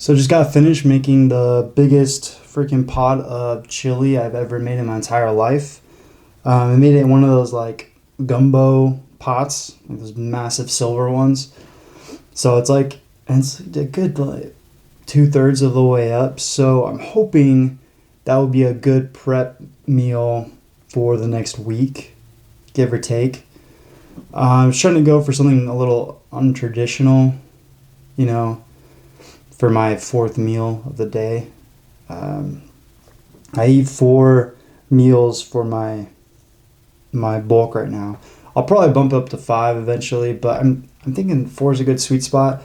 So just got finished making the biggest freaking pot of chili I've ever made in my entire life. I made it in one of those like gumbo pots, like those massive silver ones. So it's a good like 2/3 of the way up. So I'm hoping that will be a good prep meal for the next week, give or take. I was trying to go for something a little untraditional, you know, for my fourth meal of the day. Um, I eat four meals for my bulk right now. I'll probably bump up to five eventually, but I'm thinking four is a good sweet spot.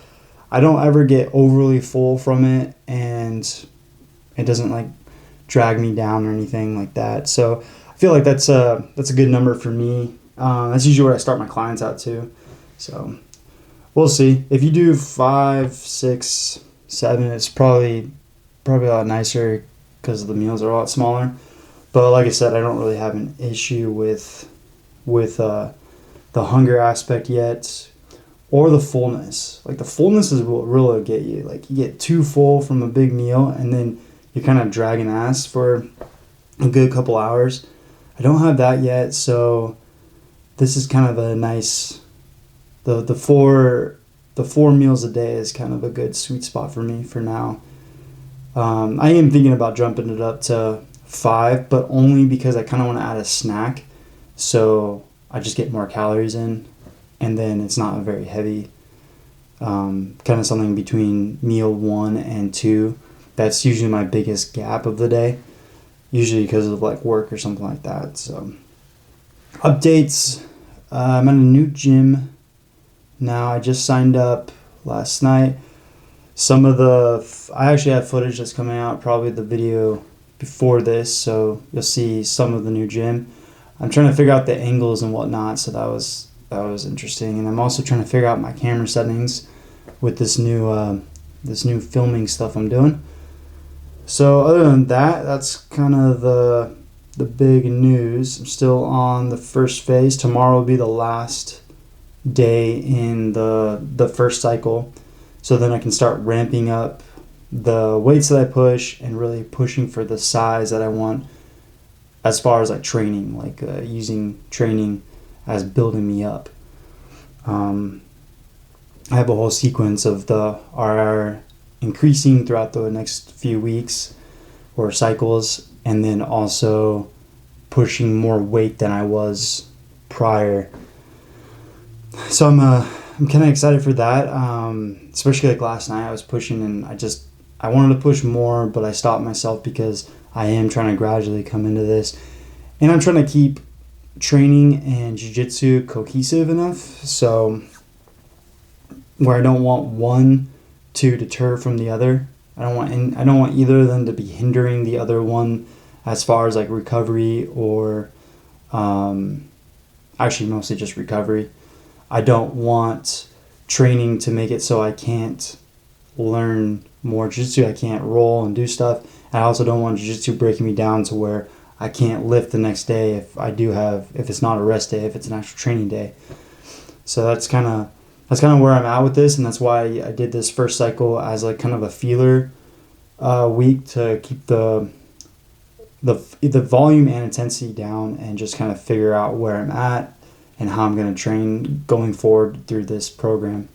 I don't ever get overly full from it, and it doesn't like drag me down or anything like that. So I feel like that's a good number for me. That's usually what I start my clients out to. So we'll see. If you do five, six, seven, it's probably a lot nicer because the meals are a lot smaller. But like I said, I don't really have an issue with the hunger aspect yet, or the fullness. Like the fullness is what really get you. Like you get too full from a big meal, and then you're kind of dragging ass for a good couple hours. I don't have that yet, so this is kind of a nice the four meals a day is kind of a good sweet spot for me for now. I am thinking about jumping it up to five, but only because I kind of want to add a snack, so I just get more calories in, and then it's not a very heavy. Kind of something between meal one and two. That's usually my biggest gap of the day, usually because of like work or something like that. So updates. I'm at a new gym now. I just signed up last night. I actually have footage that's coming out, probably the video before this, so you'll see some of the new gym. I'm trying to figure out the angles and whatnot, so that was interesting. And I'm also trying to figure out my camera settings with this new filming stuff I'm doing. So other than that, that's kind of the big news. I'm still on the first phase. Tomorrow will be the last day in the first cycle, so then I can start ramping up the weights that I push and really pushing for the size that I want as far as like training, like using training as building me up. I have a whole sequence of the RR increasing throughout the next few weeks or cycles, and then also pushing more weight than I was prior. So I'm kind of excited for that. Especially like last night, I was pushing and I wanted to push more, but I stopped myself because I am trying to gradually come into this, and I'm trying to keep training and jiu-jitsu cohesive enough, so where I don't want one to deter from the other. I don't want either of them to be hindering the other one as far as like recovery or actually mostly just recovery. I don't want training to make it so I can't learn more jiu-jitsu, I can't roll and do stuff. I also don't want jiu-jitsu breaking me down to where I can't lift the next day if it's not a rest day, if it's an actual training day. So that's kind of where I'm at with this, and that's why I did this first cycle as like kind of a feeler week to keep the volume and intensity down and just kind of figure out where I'm at and how I'm going to train going forward through this program.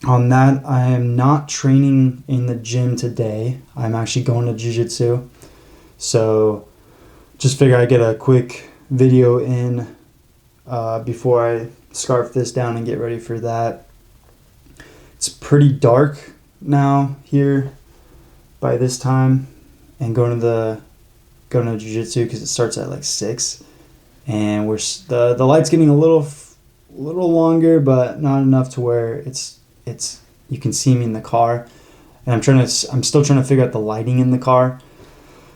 On that, I am not training in the gym today. I'm actually going to jiu-jitsu. So just figure I get a quick video in before I scarf this down and get ready for that. It's pretty dark now here by this time, and going to jiu-jitsu because it starts at like 6, and the light's getting a little longer, but not enough to where it's you can see me in the car, and I'm still trying to figure out the lighting in the car.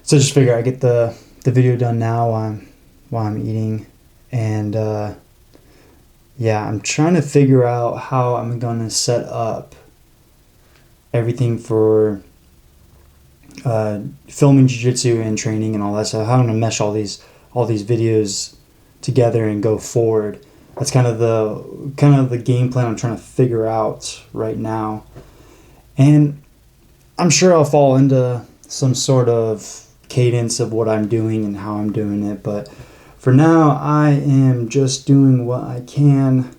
So just figure I get the video done now while I'm eating, and I'm trying to figure out how I'm gonna set up everything for filming jiu-jitsu and training and all that stuff. How I'm gonna mesh all these videos together and go forward. That's kind of the game plan I'm trying to figure out right now. And I'm sure I'll fall into some sort of cadence of what I'm doing and how I'm doing it. But for now, I am just doing what I can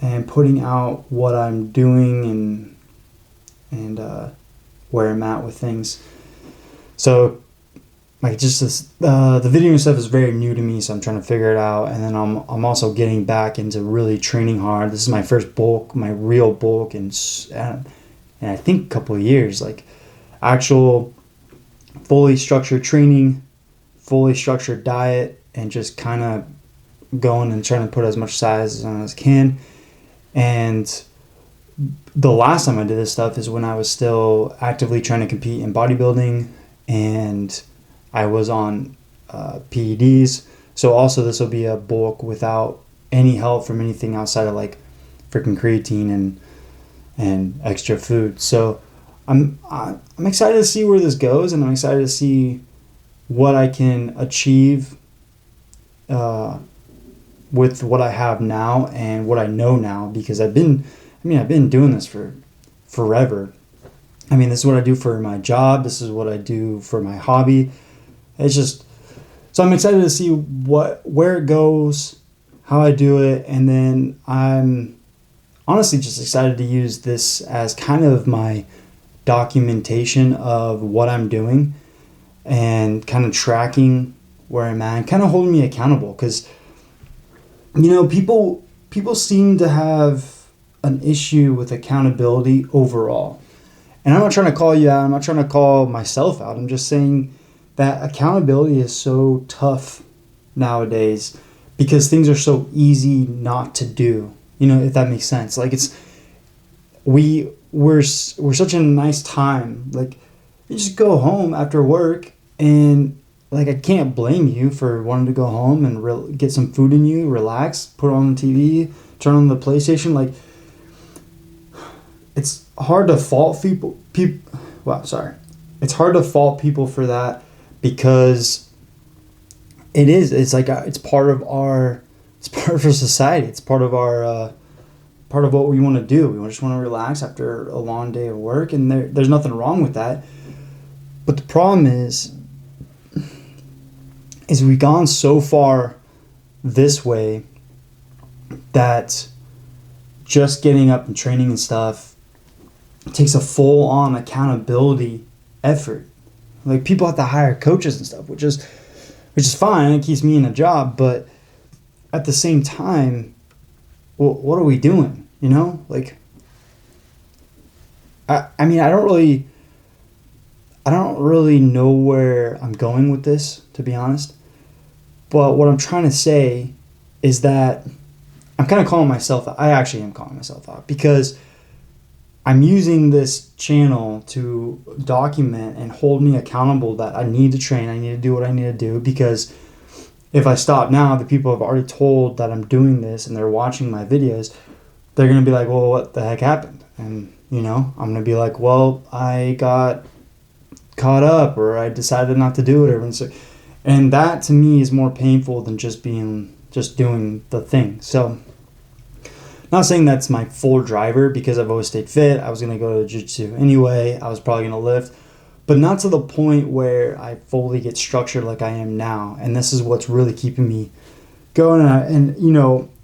and putting out what I'm doing and where I'm at with things. So like just this, the video stuff is very new to me, so I'm trying to figure it out. And then I'm also getting back into really training hard. This is my first bulk, my real bulk, and I think a couple of years, like actual fully structured training, fully structured diet, and just kind of going and trying to put as much size on as I can. And the last time I did this stuff is when I was still actively trying to compete in bodybuilding, and I was on PEDs. So also this will be a bulk without any help from anything outside of like freaking creatine and extra food. So I'm excited to see where this goes, and I'm excited to see what I can achieve with what I have now and what I know now, because I've been doing this for forever. I mean, this is what I do for my job. This is what I do for my hobby. It's just, so I'm excited to see where it goes, how I do it, and then I'm honestly just excited to use this as kind of my documentation of what I'm doing and kind of tracking where I'm at and kind of holding me accountable, because people seem to have an issue with accountability overall. And I'm not trying to call you out. I'm not trying to call myself out. I'm just saying that accountability is so tough nowadays because things are so easy not to do. If that makes sense. Like we're such a nice time. Like you just go home after work, and like I can't blame you for wanting to go home and get some food in you, relax, put on the TV, turn on the PlayStation. Like it's hard to fault people. It's hard to fault people for that, because it's part of our society. It's part of our part of what we want to do. We just want to relax after a long day of work, and there's nothing wrong with that. But the problem is we've gone so far this way that just getting up and training and stuff takes a full-on accountability effort. Like people have to hire coaches and stuff, which is fine. It keeps me in a job, but at the same time, well, what are we doing? Like I don't really know where I'm going with this, to be honest. But what I'm trying to say is that I'm kind of calling myself out. I actually am calling myself out, because I'm using this channel to document and hold me accountable that I need to train. I need to do what I need to do, because if I stop now, the people have already told that I'm doing this and they're watching my videos. They're going to be like, well, what the heck happened? And, I'm going to be like, well, I got caught up, or I decided not to do it. And that to me is more painful than just doing the thing. So not saying that's my full driver, because I've always stayed fit. I was going to go to Jiu Jitsu anyway. I was probably going to lift, but not to the point where I fully get structured like I am now. And this is what's really keeping me going. And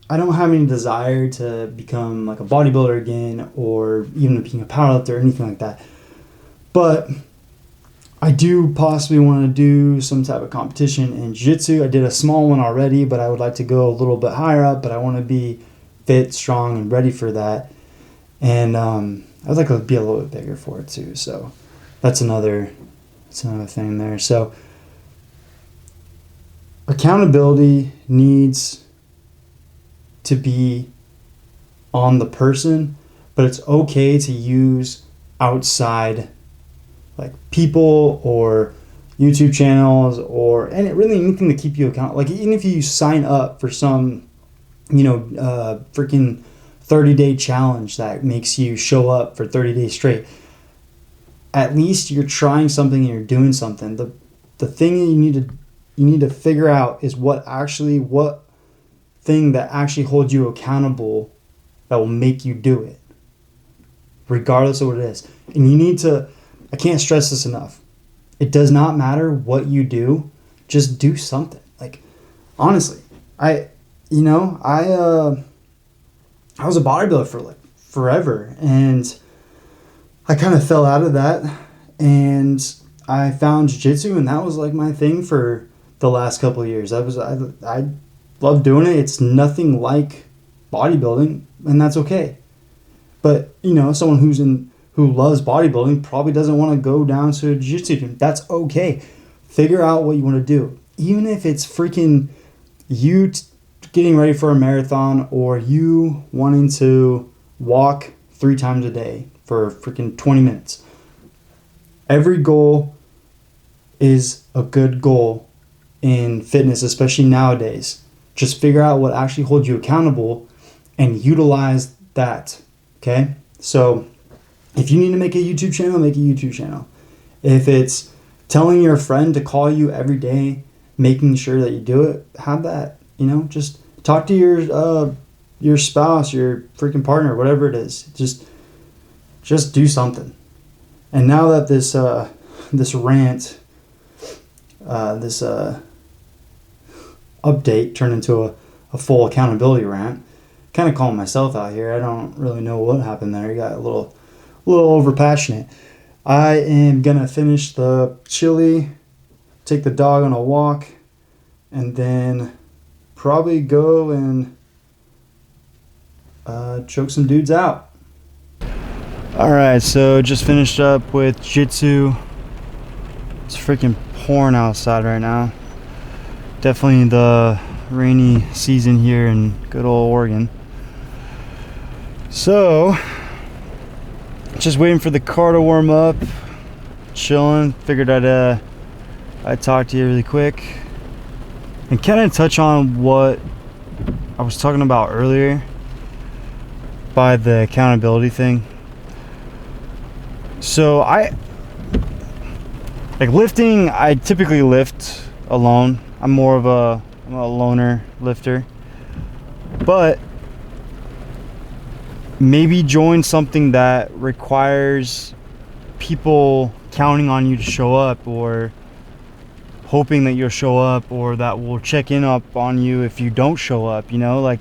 I don't have any desire to become like a bodybuilder again, or even being a powerlifter or anything like that. But I do possibly want to do some type of competition in Jiu-Jitsu. I did a small one already, but I would like to go a little bit higher up, but I want to be fit, strong, and ready for that. And I'd like to be a little bit bigger for it too. So that's another thing there. So accountability needs to be on the person, but it's okay to use outside like people or YouTube channels and really anything to keep you accountable. Like even if you sign up for some freaking 30-day challenge that makes you show up for 30 days straight, at least you're trying something and you're doing something. The thing you need to figure out is what thing that actually holds you accountable that will make you do it. regardless of what it is. And you need to, I can't stress this enough. It does not matter what you do, just do something. Like, honestly, I was a bodybuilder for like forever, and I kind of fell out of that, and I found jiu-jitsu, and that was like my thing for the last couple of years. I love doing it. It's nothing like bodybuilding, and that's okay. But, someone who loves bodybuilding probably doesn't want to go down to a jiu-jitsu gym. That's okay. Figure out what you want to do. Even if it's freaking you getting ready for a marathon, or you wanting to walk 3 times a day for freaking 20 minutes. Every goal is a good goal in fitness, especially nowadays. Just figure out what actually holds you accountable and utilize that. Okay? So if you need to make a YouTube channel, make a YouTube channel. If it's telling your friend to call you every day, making sure that you do it, have that. Just talk to your spouse, your freaking partner, whatever it is. Just do something. And now that this rant, this update turned into a full accountability rant, kind of calling myself out here. I don't really know what happened there. I got a little overpassionate. I am gonna finish the chili, take the dog on a walk, and then probably go and choke some dudes out. Alright, so just finished up with jiu-jitsu. It's freaking pouring outside right now. Definitely the rainy season here in good old Oregon. So, just waiting for the car to warm up. Chilling. Figured I'd talk to you really quick. And kind of touch on what I was talking about earlier by the accountability thing. So lifting, I typically lift alone. I'm a loner lifter. But maybe join something that requires people counting on you to show up, or hoping that you'll show up, or that will check in up on you if you don't show up. Like,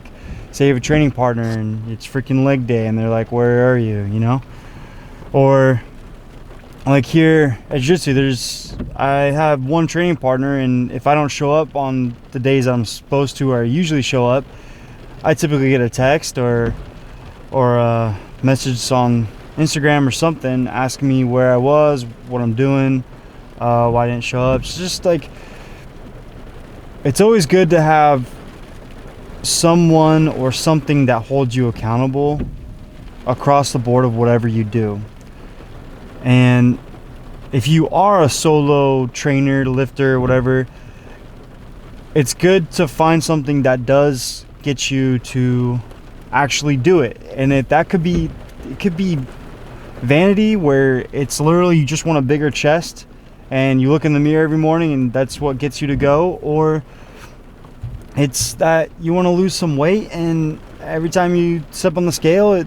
say you have a training partner and it's freaking leg day and they're like, where are you? Or like here at Jiu-Jitsu, I have one training partner, and if I don't show up on the days I'm supposed to, or I usually show up, I typically get a text or a message on Instagram or something asking me where I was, what I'm doing, why I didn't show up. It's just like, it's always good to have someone or something that holds you accountable across the board of whatever you do. And if you are a solo trainer, lifter, whatever, it's good to find something that does get you to actually do it. And it could be vanity, where it's literally you just want a bigger chest and you look in the mirror every morning and that's what gets you to go, or it's that you want to lose some weight, and every time you step on the scale it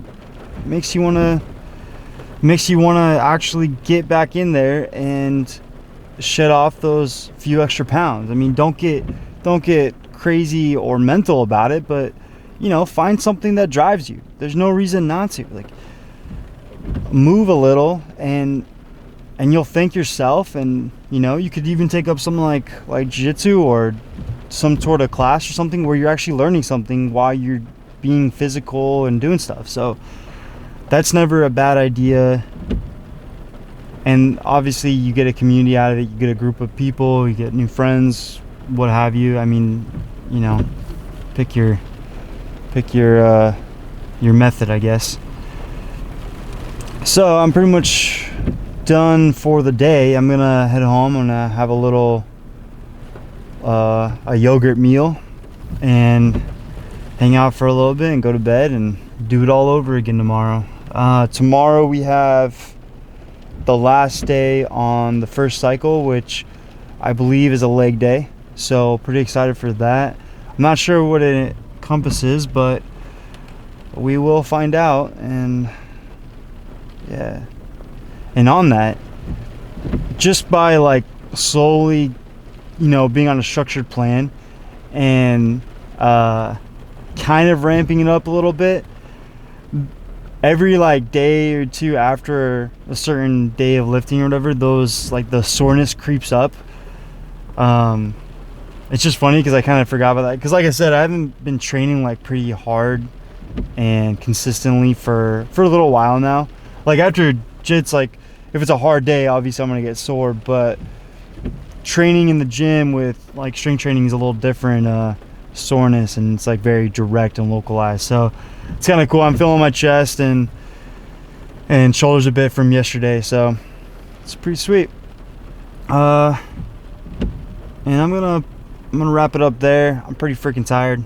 makes you want to actually get back in there and shed off those few extra pounds. I mean, don't get crazy or mental about it, but find something that drives you. There's no reason not to. Like, move a little and you'll thank yourself. And you could even take up something like jiu-jitsu or some sort of class or something where you're actually learning something while you're being physical and doing stuff. So that's never a bad idea. And obviously you get a community out of it. You get a group of people, you get new friends, what have you. I mean, pick your method, I guess. So I'm pretty much done for the day. I'm gonna head home. I'm gonna have a little a yogurt meal and hang out for a little bit and go to bed and do it all over again tomorrow. Tomorrow we have the last day on the first cycle, which I believe is a leg day. So pretty excited for that. I'm not sure what it encompasses, but we will find out. And Yeah. And on that, just by like slowly, being on a structured plan and kind of ramping it up a little bit, every like day or two after a certain day of lifting or whatever, those like the soreness creeps up. It's just funny because I kind of forgot about that, because like I said, I haven't been training like pretty hard and consistently for a little while now. Like after jits, like if it's a hard day, obviously I'm gonna get sore, but training in the gym with like strength training is a little different soreness, and it's like very direct and localized, so it's kind of cool. I'm feeling my chest and shoulders a bit from yesterday, so it's pretty sweet. And I'm gonna wrap it up there. I'm pretty freaking tired.